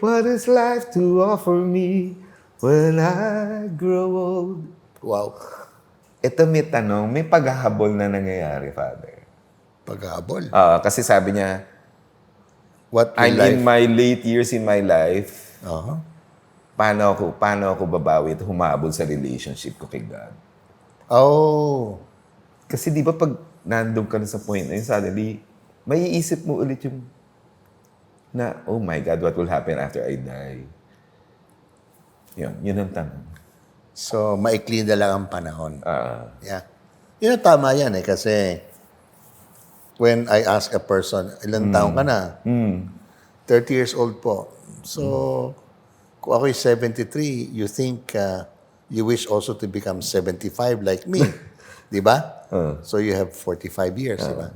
What is life to offer me when I grow old? Wow. Ito may tanong, may paghahabol na nangyayari, Father. Paghabol. Kasi sabi niya, What will I'm life... in my late years in my life. Uh-huh. Paano ako babawi at humabol sa relationship ko kay God? Oh. Kasi di ba pag nandun ka na sa point na yun, suddenly, may iisip mo ulit yung na, oh my God, what will happen after I die? Yun ang tanong. So, maikli na lang ang panahon. Ah, Yeah. Yun ang tama yan eh. Kasi, when I ask a person, ilang taon ka na? 30 years old po. So, kung ako 73, you think you wish also to become 75 like me. Di ba? So, you have 45 years, di ba?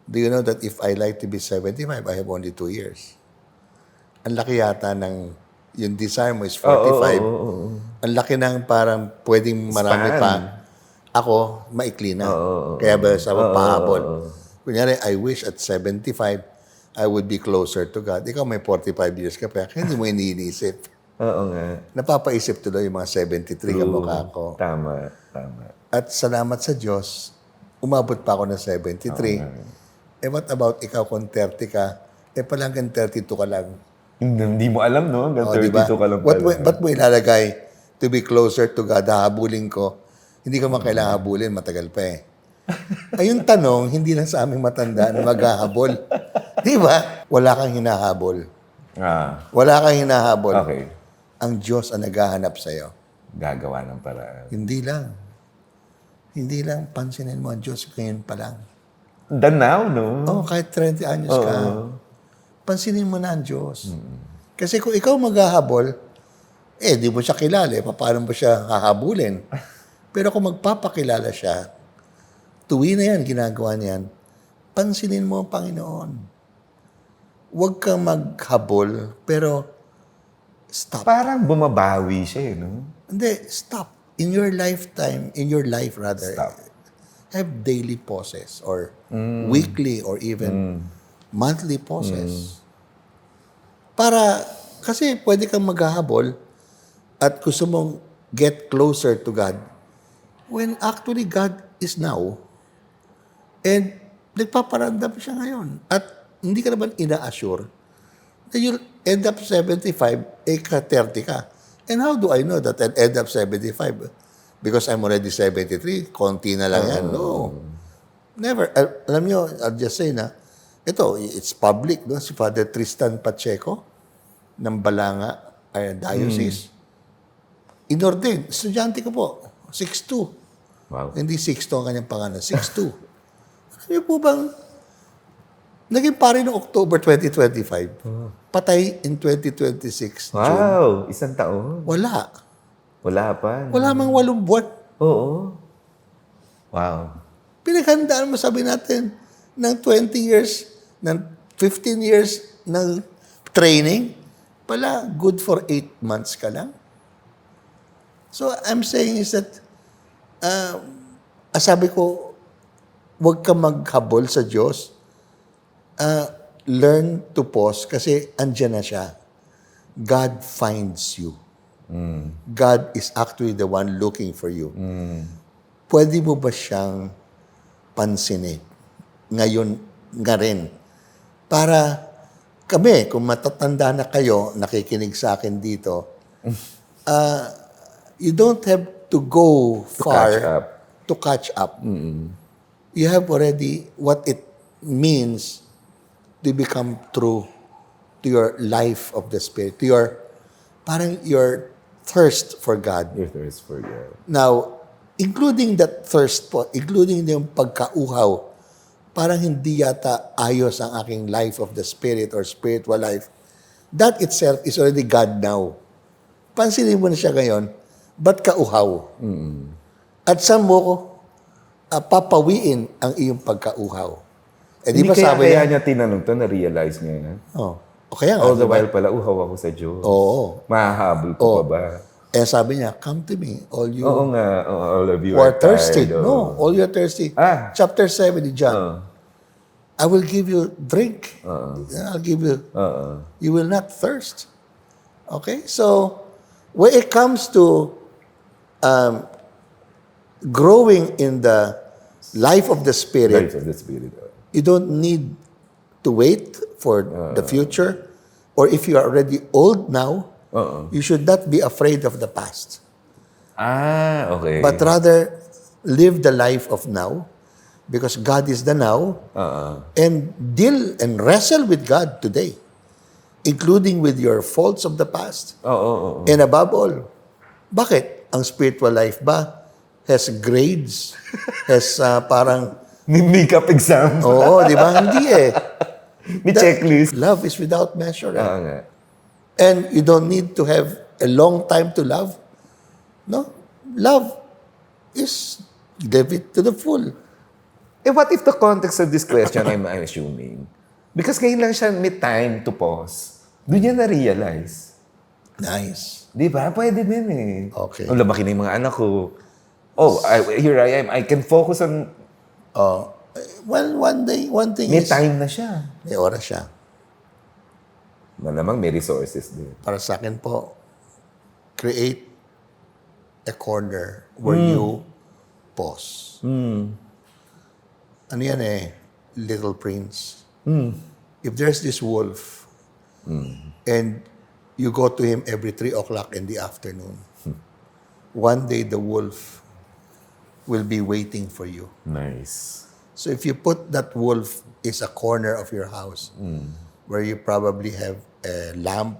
Do you know that if I like to be 75, I have only 2 years? Ang laki yata ng, yung desire mo is 45. Ang laki ng parang pwedeng marami Span. pa. Ako, maikli na. Kaya ba sabi pahabol. Kunyari, I wish at 75, I would be closer to God. Ikaw may 45 years ka pa, kaya hindi mo iniisip. Oo nga. Napapaisip tuloy yung mga 73 kamukha ko. Tama. At salamat sa Diyos, umabot pa ako ng 73. What about ikaw kung 30 ka? Palanggang 32 ka lang. Hindi mo alam, no? Hanggang 32 Diba? ka lang pala. Ba't mo ilalagay to be closer to God, hahabulin ko? Hindi ka man kailangan habulin, matagal pa eh. Ay, yung tanong, hindi lang sa aming matanda na maghahabol. Di ba? Wala kang hinahabol. Wala kang hinahabol. Okay. Ang Diyos ang naghahanap sa'yo. Gagawa ng paraan. Hindi lang. Hindi lang. Pansinin mo ang Diyos ngayon pa lang. The now, no? Kahit 30 anyos ka, pansinin mo na ang Diyos. Kasi kung ikaw maghahabol, di mo siya kilala. Paano mo siya hahabulin? Pero kung magpapakilala siya, tuwi na yan, ginagawa niyan, pansinin mo ang Panginoon. Huwag kang maghabol, pero stop. Parang bumabawi siya, no? Hindi, stop. In your lifetime, in your life rather, Stop. have daily pauses or weekly or even monthly pauses. Para, kasi pwede kang maghahabol at gusto mong get closer to God when actually God is now and nagpaparandam siya ngayon. At hindi ka naman ina-assure that you'll end up 75, ka-30 ka. And how do I know that I'll end up 75? Because I'm already 73, konti na lang yan. No. Never. Alam nyo, I'll just say na, it's public, no? Si Father Tristan Pacheco ng Balanga Diocese. Inordain. Estudyante ko po. 6'2". Wow. Hindi 6'2 ang kanyang pangalan. 6'2". Alam niyo po bang, naging pare noong October 2025. Patay in 2026. June. Wow! Isang taon? Wala. Wala pa. Wala mang 8 buwan. Oo. Wow. Pinaghandaan mo, sabi natin, ng 20 years, ng 15 years ng training, pala good for 8 months ka lang. So, I'm saying is that, sabi ko, huwag ka maghabol sa Diyos. Learn to pause kasi andyan na siya. God finds you. God is actually the one looking for you. Pwede mo ba siyang pansinin ngayon nga rin? Para kami, kung matatanda na kayo, nakikinig sa akin dito, you don't have to go far catch up. to catch up. You have already what it means to become true to your life of the Spirit, to your, parang your thirst for God. Your thirst for God. Now, including that thirst po, including yung pagkauhaw, parang hindi yata ayos ang aking life of the Spirit or spiritual life. That itself is already God now. Pansinin mo na siya ngayon, ba't kauhaw? At saan mo ko papawiin ang iyong pagkauhaw? Hindi kaya niya tinanong to, na-realize niya yan. Kaya nga, All the diba? while pala, uhaw ako sa Diyos. Oo. Mahahabol ko pa ba? Sabi niya, come to me, all you Oo nga, all of you who are thirsty. tired. No, all you are thirsty. Chapter 7 ni John. I will give you drink. I'll give you, you will not thirst. Okay? So, when it comes to growing in the life of the Spirit, Life of the Spirit. you don't need to wait for the future. Or if you are already old now, you should not be afraid of the past. Okay. But rather, live the life of now because God is the now. And deal and wrestle with God today, including with your faults of the past. And above all, bakit? Ang spiritual life ba has grades? Has parang, May makeup exam. oo, di ba? Hindi eh. May checklist. Love is without measure. Eh. Oo nga. And you don't need to have a long time to love. No? Love is live it to the full. What if the context of this question, I'm assuming, because ngayon lang siya may time to pause, doon niya na-realize. Nice. Di ba? Pwede din eh. Okay. Oh, lumaki na yung mga anak ko. Here I am. I can focus on... Well, one thing May is, time na siya. may oras siya. Malamang may resources din. Para sa akin po, create a corner where you pause. Ano yan eh? Little Prince. If there's this wolf, and you go to him every 3 o'clock in the afternoon, one day the wolf will be waiting for you. Nice. So if you put that wolf is a corner of your house where you probably have a lamp,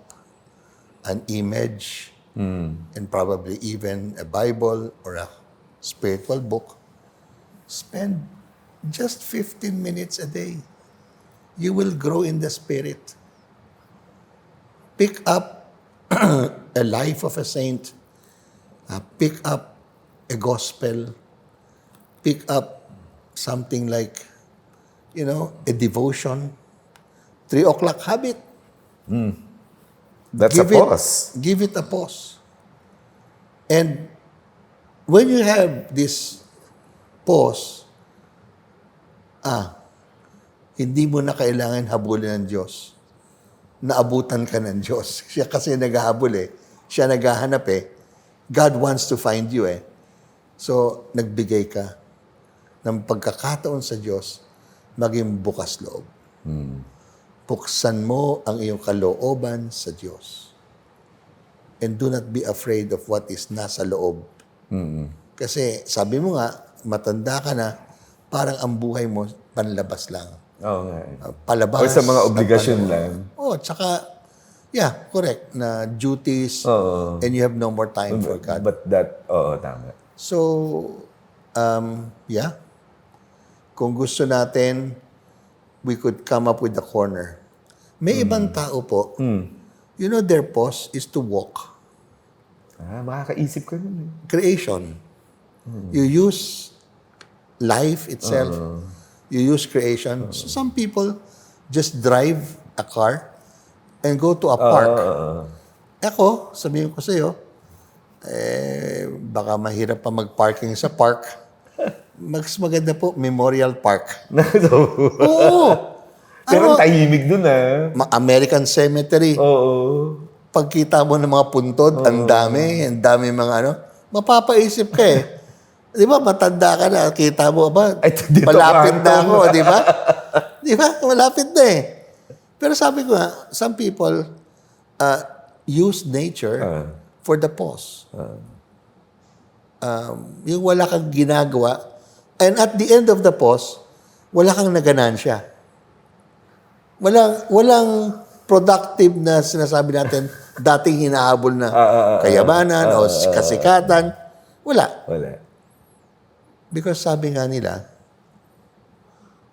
an image, and probably even a Bible or a spiritual book, spend just 15 minutes a day. You will grow in the Spirit. Pick up a life of a saint. Pick up a gospel. Pick up something like, a devotion. 3 o'clock habit. That's a pause. Give it a pause. And when you have this pause, hindi mo na kailangan habulin ng Diyos. Naabutan ka ng Diyos. Siya kasi naghahabol eh. Siya naghahanap eh. God wants to find you eh. So, nagbigay ka ng pagkakataon sa Diyos, maging bukas loob. Buksan mo ang iyong kalooban sa Diyos. And do not be afraid of what is nasa loob. Kasi sabi mo nga, matanda ka na, parang ang buhay mo, panlabas lang. Oo nga. Palabas. Or sa mga obligasyon lang. Tsaka, yeah, correct, na duties, Oo. and you have no more time for God. But tama. So, yeah. Kung gusto natin, we could come up with a corner. May ibang tao po, their pause is to walk. Makakaisip ka nun eh. Creation. You use life itself. You use creation. So some people just drive a car and go to a park. Ako, sabihin ko sa iyo, baka mahirap pa mag-parking sa park. Mas maganda po, Memorial Park. Oo. Pero tahimik dun American Cemetery. Oo. Pagkita mo ng mga puntod, ang dami mga mapapaisip ka eh. Di ba, matanda ka na, kita mo ba? Malapit na ako, di ba? Di ba? Malapit na eh. Pero sabi ko nga, some people use nature for the pause. Yung wala kang ginagawa, and at the end of the pause, wala kang naganansya. Walang productive na sinasabi natin, dating hinahabol na kayamanan o kasikatan. Wala. Because sabi nga nila,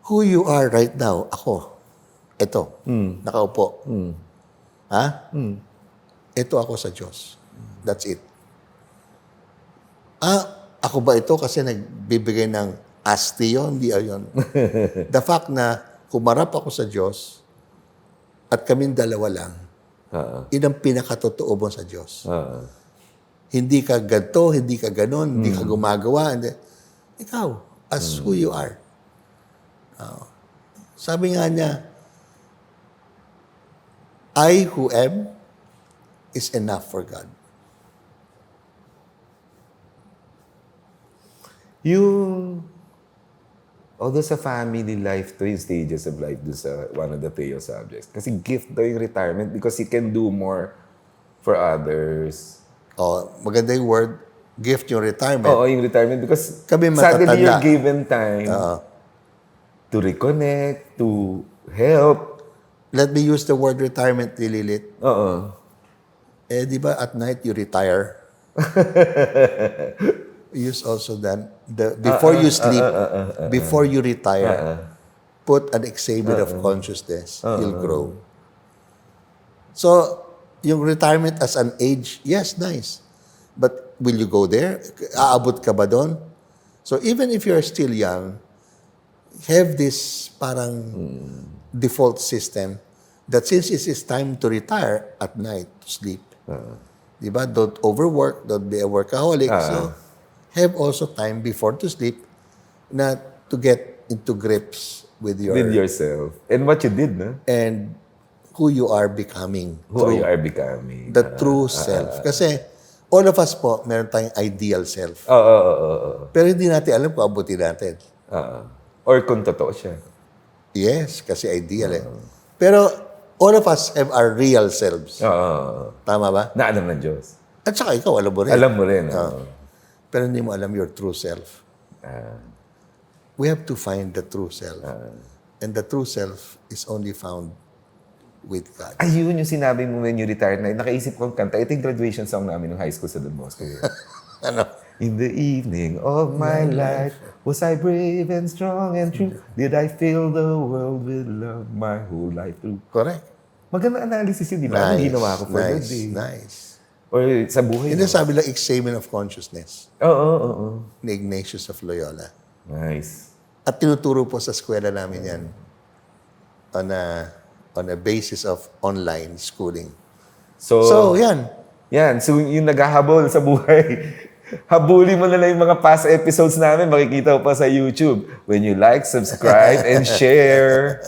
who you are right now, ako, ito, nakaupo. Ito ako sa Diyos. That's it. Ako ba ito kasi nagbibigay ng astio? Hindi yun. The fact na humarap ako sa Diyos at kaming dalawa lang, yun ang pinakatotoo mo sa Diyos. Hindi ka ganito, hindi ka ganon, hindi ka gumagawa. Ikaw, as who you are. Sabi nga niya, I who am, is enough for God. Yung, although sa family life to, yung stages of life do sa one of the Teo subjects. Kasi gift daw yung retirement because you can do more for others. Maganda yung word, gift yung retirement. Oo, yung retirement because Kami suddenly you're matatanda. given time to reconnect, to help. Let me use the word retirement, Lilit. Oo. Di ba at night you retire? Use also that. Before you sleep, before you retire, put an exhibit of consciousness. You'll grow. So, yung retirement as an age, yes, nice. But will you go there? Aabot ka ba doon? So, even if you're still young, have this parang default system that since it is time to retire at night, to sleep, diba? Don't overwork, don't be a workaholic. So, have also time before to sleep na to get into grips with yourself. And what you did, no? and who you are becoming. Who you are becoming. The true self. Kasi all of us po, meron tayong ideal self. Oo. Pero hindi natin alam kung abutin natin. Or kung totoo siya. Yes, kasi ideal Pero all of us have our real selves. Oo. Tama ba? Na alam ng Diyos. At saka ikaw, alam mo rin. Alam mo rin. Oo. Pero hindi mo alam your true self. We have to find the true self. And the true self is only found with God. Ayun yung sinabi mo when you retired na. Nakaisip kong kanta. Ito yung graduation song namin ng high school sa Don Bosco. Ano? In the evening of my life, was I brave and strong and true? Did I fill the world with love my whole life through? Correct. Maganda analysis yun, di ba? Ang ginawa ko for that day. Nice. Or sa buhay. Hindi sabi lang, examen of consciousness Oo. ni Ignatius of Loyola. Nice. At tinuturo po sa eskwela namin yan on a basis of online schooling. So, yan. Yan. So, yung naghahabol sa buhay. Habulin mo na lang yung mga past episodes namin. Makikita mo pa sa YouTube. When you like, subscribe, and share.